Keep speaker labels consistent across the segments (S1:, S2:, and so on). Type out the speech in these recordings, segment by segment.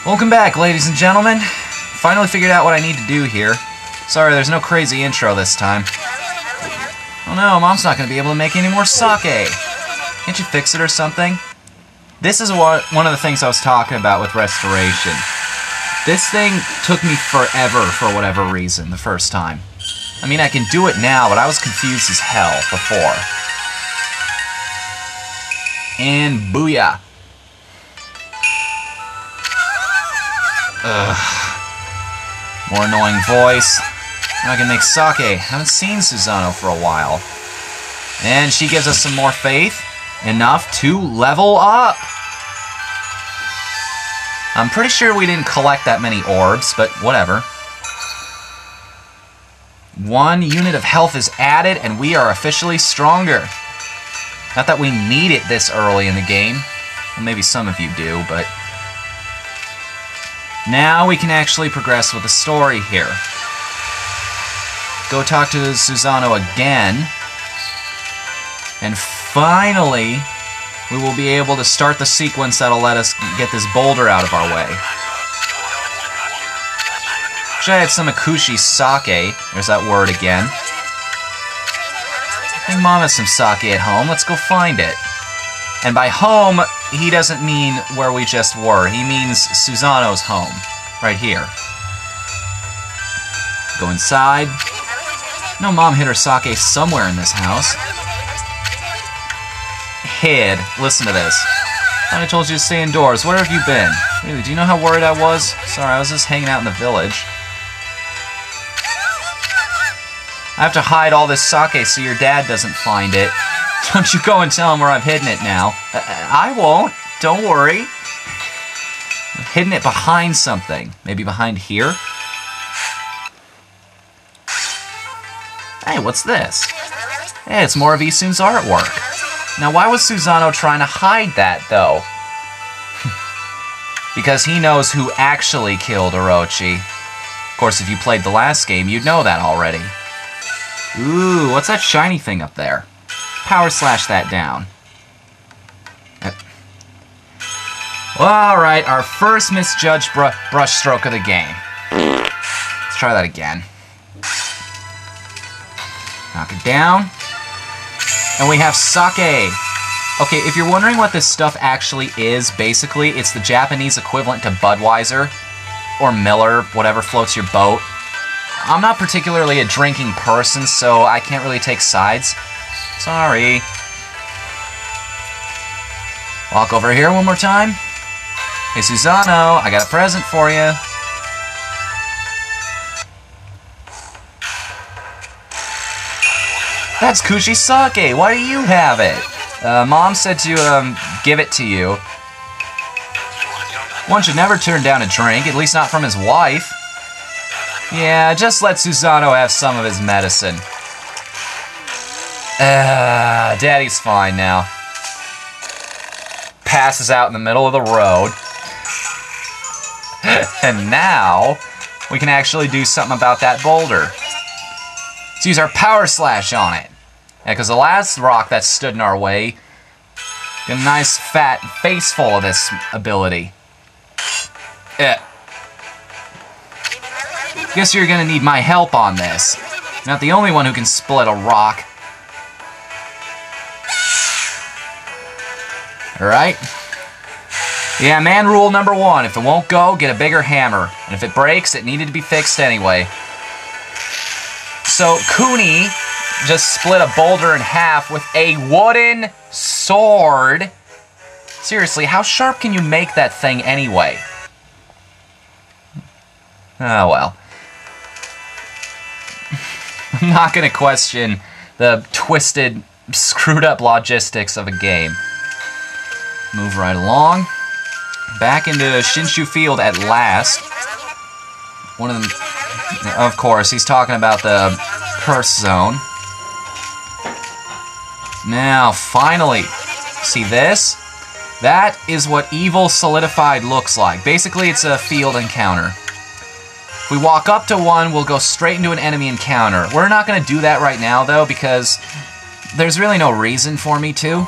S1: Welcome back, ladies and gentlemen. Finally figured out what I need to do here. Sorry, there's no crazy intro this time. Oh no, Mom's not going to be able to make any more sake. Can't you fix it or something? This is one of the things I was talking about with restoration. This thing took me forever for whatever reason the first time. I mean, I can do it now, but I was confused as hell before. And booyah. Ugh. More annoying voice. Now I can make sake. Haven't seen Susano for a while. And she gives us some more faith. Enough to level up. I'm pretty sure we didn't collect that many orbs, but whatever. 1 unit of health is added, and we are officially stronger. Not that we need it this early in the game. Well, maybe some of you do, but... Now we can actually progress with the story here. Go talk to Susano again. And finally, we will be able to start the sequence that'll let us get this boulder out of our way. Wish I had some Akushi sake. There's that word again. I think Mom has some sake at home. Let's go find it. And by home, he doesn't mean where we just were. He means Susano's home. Right here. Go inside. No, Mom hid her sake somewhere in this house. Hid. Listen to this. Thought I told you to stay indoors. Where have you been? Really, do you know how worried I was? Sorry, I was just hanging out in the village. I have to hide all this sake so your dad doesn't find it. Don't you go and tell him where I've hidden it now. I won't. Don't worry. I've hidden it behind something. Maybe behind here? Hey, what's this? Hey, it's more of Isun's artwork. Now, why was Susano trying to hide that, though? Because he knows who actually killed Orochi. Of course, if you played the last game, you'd know that already. Ooh, what's that shiny thing up there? Power slash that down. Alright, our first misjudged brush stroke of the game. Let's try that again. Knock it down. And we have sake. Okay, if you're wondering what this stuff actually is, basically, it's the Japanese equivalent to Budweiser, or Miller, whatever floats your boat. I'm not particularly a drinking person, so I can't really take sides. Sorry. Walk over here one more time. Hey, Susano, I got a present for you. That's Kushi sake. Why do you have it? Mom said to give it to you. One should never turn down a drink, at least not from his wife. Yeah, just let Susano have some of his medicine. Daddy's fine now. Passes out in the middle of the road. And now, we can actually do something about that boulder. Let's use our power slash on it. Yeah, because the last rock that stood in our way, got a nice fat face full of this ability. Guess you're gonna need my help on this. You're not the only one who can split a rock. Alright? Yeah, man rule number 1. If it won't go, get a bigger hammer. And if it breaks, it needed to be fixed anyway. So, Kuni just split a boulder in half with a wooden sword. Seriously, how sharp can you make that thing anyway? Oh, well. I'm not going to question the twisted, screwed up logistics of a game. Move right along. Back into Shinshu Field at last. One of them, of course, he's talking about the curse zone. Now, finally, see this? That is what Evil Solidified looks like. Basically, it's a field encounter. If we walk up to one, we'll go straight into an enemy encounter. We're not going to do that right now, though, because there's really no reason for me to.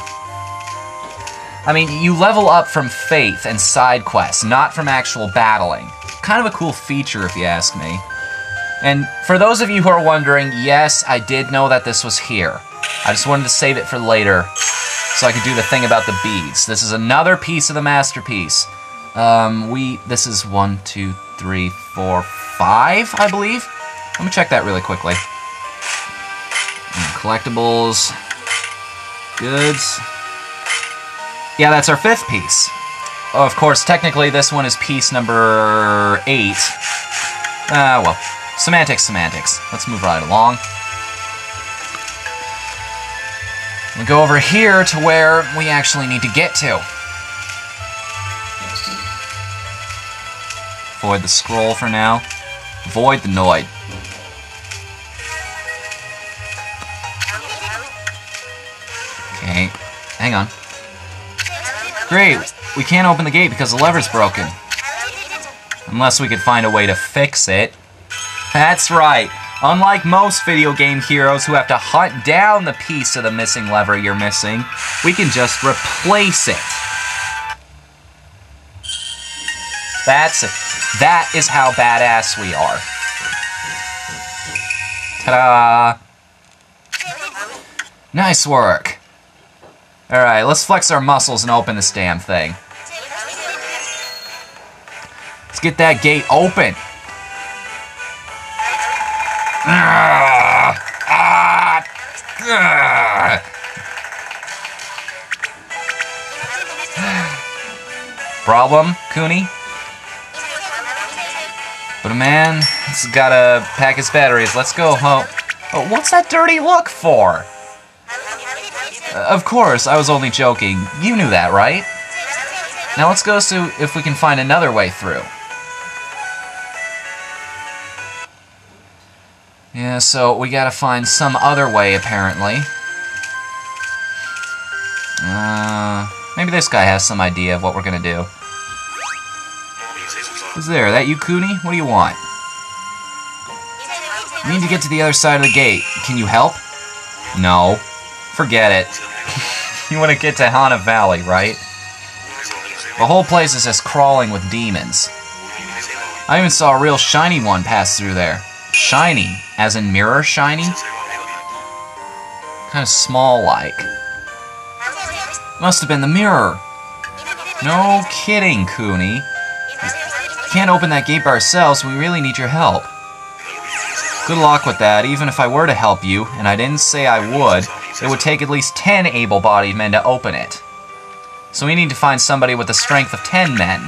S1: I mean, you level up from faith and side quests, not from actual battling. Kind of a cool feature, if you ask me. And for those of you who are wondering, yes, I did know that this was here. I just wanted to save it for later, so I could do the thing about the beads. This is another piece of the masterpiece. This is 1, 2, 3, 4, 5, I believe. Let me check that really quickly. Collectibles, goods. Yeah, that's our 5th piece. Oh, of course, technically this one is piece number 8. Well, semantics. Let's move right along. We go over here to where we actually need to get to. Void the scroll for now. Void the Noid. Okay, hang on. Great, we can't open the gate because the lever's broken. Unless we could find a way to fix it. That's right. Unlike most video game heroes who have to hunt down the piece of the missing lever you're missing, we can just replace it. That's it. That is how badass we are. Ta-da! Nice work. Alright, let's flex our muscles and open this damn thing. Let's get that gate open. Problem, Cooney? But a man has gotta pack his batteries. Let's go home. Oh, what's that dirty look for? Of course, I was only joking. You knew that, right? Now let's go see if we can find another way through. Yeah, so we gotta find some other way, apparently. Maybe this guy has some idea of what we're gonna do. Who's there? That you, Cooney? What do you want? We need to get to the other side of the gate. Can you help? No. Forget it. You want to get to Hana Valley, right? The whole place is just crawling with demons. I even saw a real shiny one pass through there. Shiny, as in mirror shiny? Kind of small-like. Must have been the mirror. No kidding, Cooney. We can't open that gate by ourselves, we really need your help. Good luck with that. Even if I were to help you, and I didn't say I would, it would take at least 10 able-bodied men to open it. So we need to find somebody with the strength of 10 men.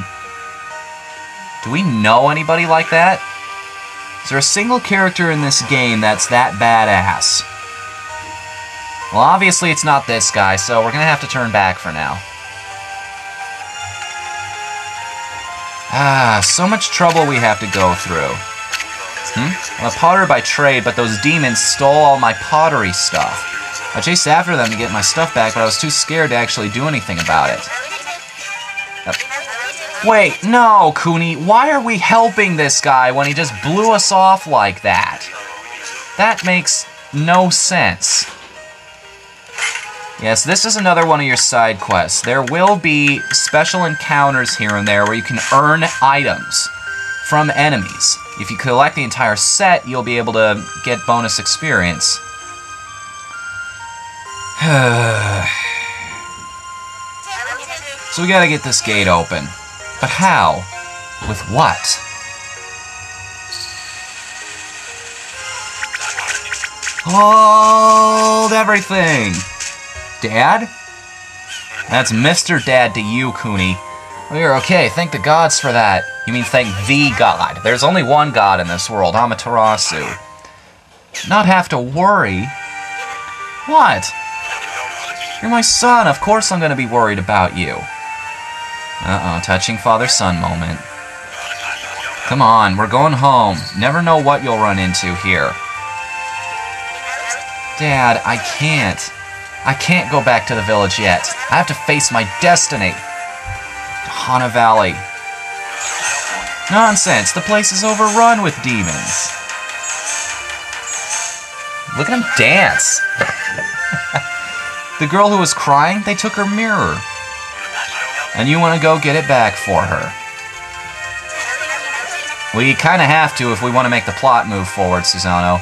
S1: Do we know anybody like that? Is there a single character in this game that's that badass? Well, obviously it's not this guy, so we're gonna have to turn back for now. So much trouble we have to go through. I'm a potter by trade, but those demons stole all my pottery stuff. I chased after them to get my stuff back, but I was too scared to actually do anything about it. Wait, no, Cooney, why are we helping this guy when he just blew us off like that? That makes no sense. Yes, this is another one of your side quests. There will be special encounters here and there where you can earn items from enemies. If you collect the entire set, you'll be able to get bonus experience. So we gotta get this gate open. But how? With what? Hold everything! Dad? That's Mr. Dad to you, Cooney. Oh, you're okay. Thank the gods for that. You mean thank the god. There's only one god in this world, Amaterasu. Not have to worry? What? You're my son. Of course I'm gonna be worried about you. Uh-oh, touching father-son moment. Come on, we're going home. Never know what you'll run into here. Dad, I can't. I can't go back to the village yet. I have to face my destiny. Hana Valley. Nonsense, the place is overrun with demons. Look at him dance. The girl who was crying, they took her mirror. And you want to go get it back for her. We kind of have to if we want to make the plot move forward, Susano.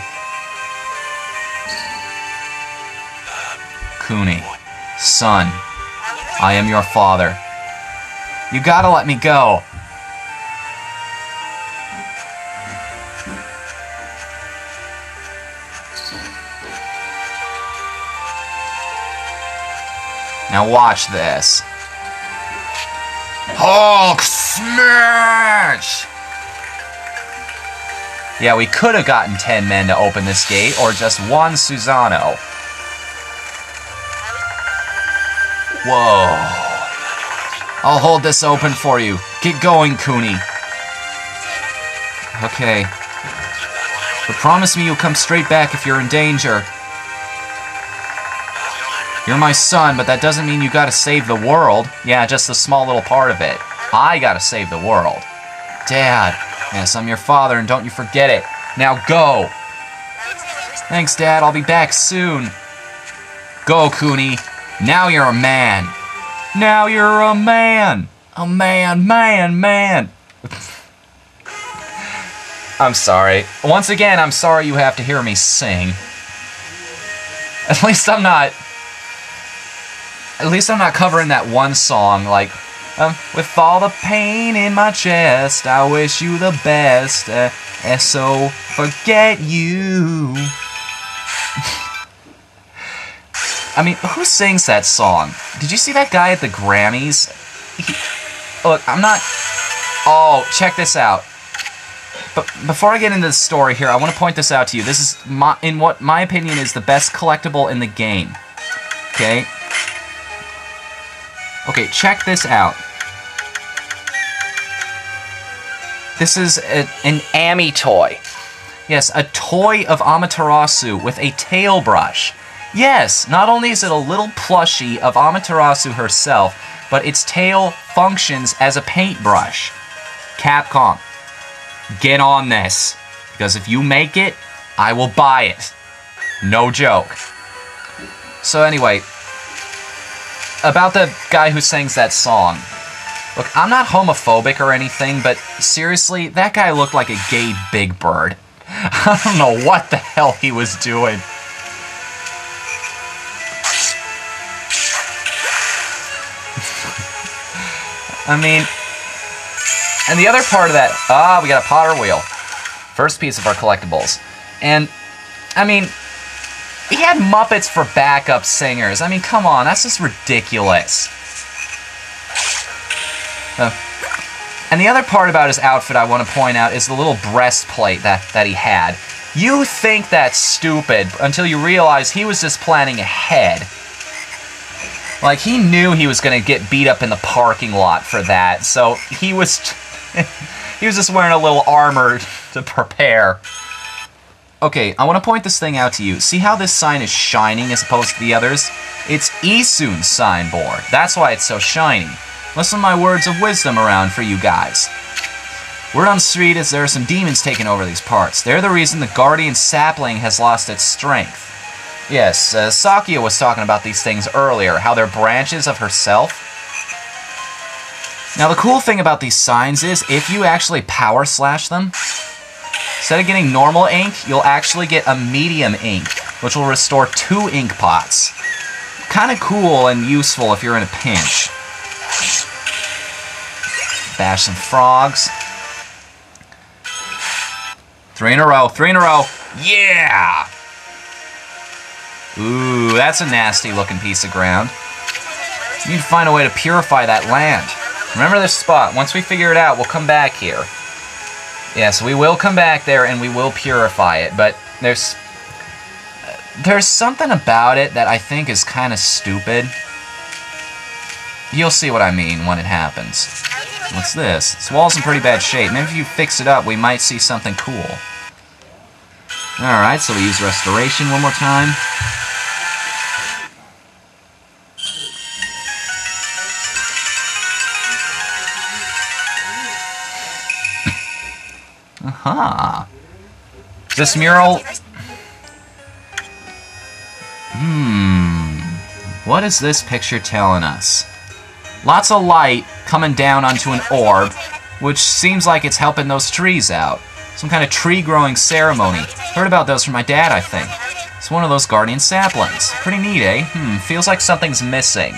S1: Kuni, son, I am your father. You gotta let me go. Now watch this. Hulk smash! Yeah, we could have gotten 10 men to open this gate, or just one Susano. Whoa. I'll hold this open for you. Get going, Kuni. Okay. But promise me you'll come straight back if you're in danger. You're my son, but that doesn't mean you gotta save the world. Yeah, just a small little part of it. I gotta save the world. Dad. Yes, I'm your father, and don't you forget it. Now go! Thanks, Dad. I'll be back soon. Go, Kuni. Now you're a man. Now you're a man. A man. I'm sorry. Once again, I'm sorry you have to hear me sing. At least I'm not covering that one song, like, with all the pain in my chest, I wish you the best, and so forget you. I mean, who sings that song? Did you see that guy at the Grammys? Look, I'm not... Oh, check this out. But before I get into the story here, I want to point this out to you. This is, in what my opinion, is the best collectible in the game. Okay? Okay, check this out. This is an Ami toy. Yes, a toy of Amaterasu with a tail brush. Yes, not only is it a little plushie of Amaterasu herself, but its tail functions as a paintbrush. Capcom, get on this. Because if you make it, I will buy it. No joke. So anyway, about the guy who sings that song. Look, I'm not homophobic or anything, but seriously, that guy looked like a gay Big Bird. I don't know what the hell he was doing. I mean, and the other part of that, we got a Potter wheel. First piece of our collectibles. And, I mean, he had Muppets for backup singers. I mean, come on, that's just ridiculous. And the other part about his outfit I want to point out is the little breastplate that he had. You think that's stupid until you realize he was just planning ahead. Like, he knew he was going to get beat up in the parking lot for that, so he was just wearing a little armor to prepare. Okay, I want to point this thing out to you. See how this sign is shining as opposed to the others? It's Isun's signboard. That's why it's so shiny. Listen to my words of wisdom around for you guys. Word on the street is there are some demons taking over these parts. They're the reason the guardian sapling has lost its strength. Yes, Sakia was talking about these things earlier, how they're branches of herself. Now the cool thing about these signs is, if you actually power slash them, instead of getting normal ink, you'll actually get a medium ink, which will restore 2 ink pots. Kind of cool and useful if you're in a pinch. Bash some frogs. 3 in a row, 3 in a row. Yeah! Ooh, that's a nasty looking piece of ground. We need to find a way to purify that land. Remember this spot. Once we figure it out, we'll come back here. Yes, we will come back there and we will purify it, but there's something about it that I think is kind of stupid. You'll see what I mean when it happens. What's this? This wall's in pretty bad shape. Maybe if you fix it up, we might see something cool. Alright, so we use restoration one more time. Aha. This mural... What is this picture telling us? Lots of light coming down onto an orb, which seems like it's helping those trees out. Some kind of tree-growing ceremony. Heard about those from my dad, I think. It's one of those guardian saplings. Pretty neat, eh? Feels like something's missing.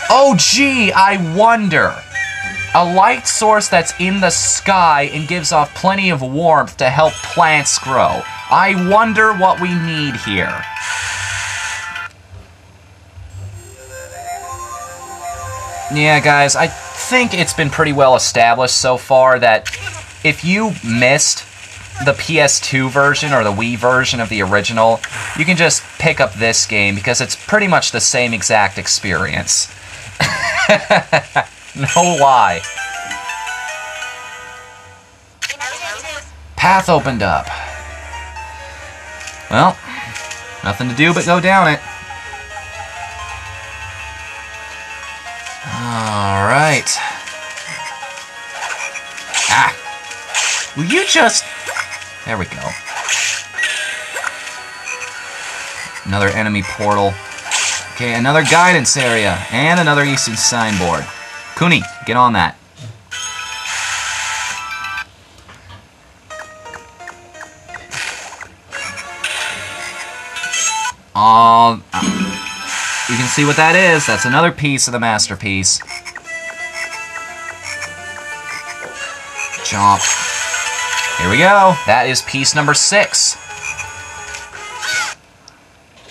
S1: Oh, gee, I wonder. A light source that's in the sky and gives off plenty of warmth to help plants grow. I wonder what we need here. Yeah, guys, I think it's been pretty well established so far that if you missed the PS2 version or the Wii version of the original, you can just pick up this game because it's pretty much the same exact experience. No lie. Path opened up. Well, nothing to do but go down it. Alright. Ah! Will you just... There we go. Another enemy portal. Okay, another guidance area. And another Eastern signboard. Kuni, get on that. You can see what that is. That's another piece of the masterpiece. Jump. Here we go. That is piece number 6.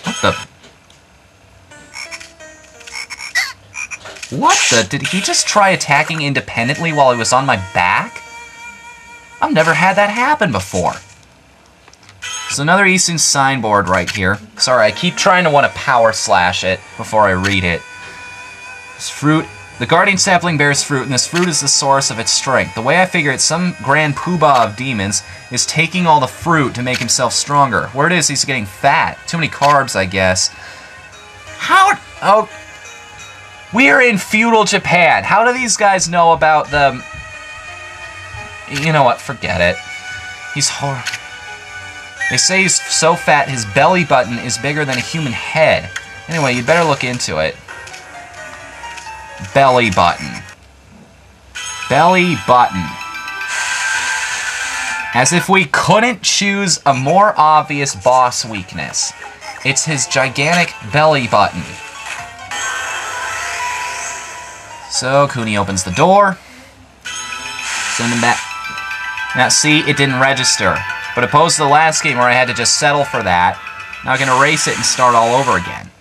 S1: What the? What the? Did he just try attacking independently while he was on my back? I've never had that happen before. There's another Eastern signboard right here. Sorry, I keep trying to want to power slash it before I read it. This fruit. The guardian sapling bears fruit, and this fruit is the source of its strength. The way I figure it, some grand poobah of demons is taking all the fruit to make himself stronger. Word is he's getting fat. Too many carbs, I guess. How? Oh. We're in feudal Japan. How do these guys know about the... You know what? Forget it. He's horrible. They say he's so fat his belly button is bigger than a human head. Anyway, you'd better look into it. Belly button. Belly button. As if we couldn't choose a more obvious boss weakness. It's his gigantic belly button. So, Kuni opens the door. Send him back. Now, see, it didn't register. But opposed to the last game where I had to just settle for that, now I can erase it and start all over again.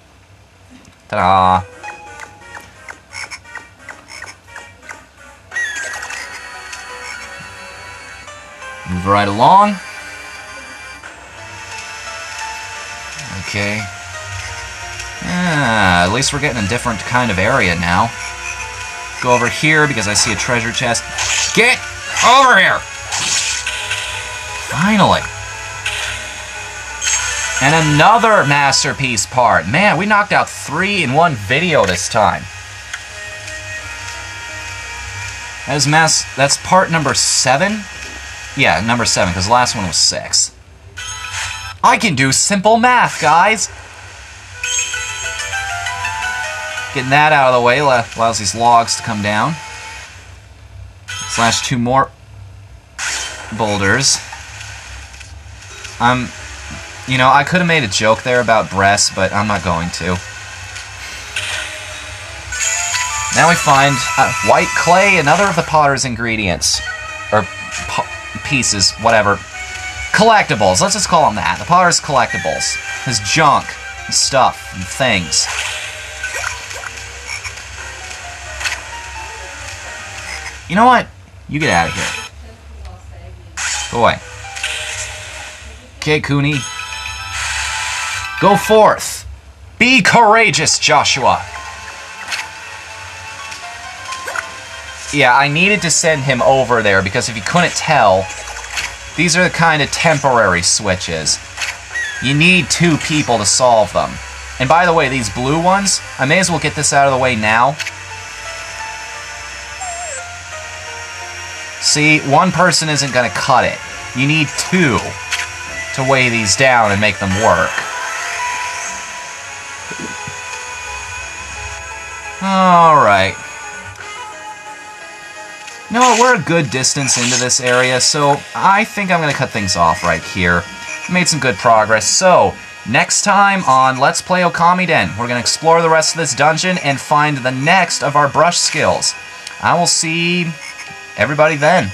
S1: Ta-da! Move right along. Okay. At least we're getting a different kind of area now. Go over here because I see a treasure chest. Get over here! Finally. And another masterpiece part. Man, we knocked out 3 in one video this time. That's part number 7? Yeah, number 7, because the last one was 6. I can do simple math, guys! Getting that out of the way allows these logs to come down. Slash 2 more boulders. You know, I could have made a joke there about breasts, but I'm not going to. Now we find white clay, another of the potter's ingredients. Or pieces, whatever. Collectibles, let's just call them that. The potter's collectibles. His junk, his stuff, and things. You know what? You get out of here. Go away. Okay, Kuni. Go forth. Be courageous, Joshua. Yeah, I needed to send him over there because if you couldn't tell, these are the kind of temporary switches. You need 2 people to solve them. And by the way, these blue ones, I may as well get this out of the way now. See, 1 person isn't going to cut it. You need 2 to weigh these down and make them work. Alright. You know what, we're a good distance into this area, so I think I'm going to cut things off right here. Made some good progress, so next time on Let's Play Okamiden, we're going to explore the rest of this dungeon and find the next of our brush skills. I will see everybody then.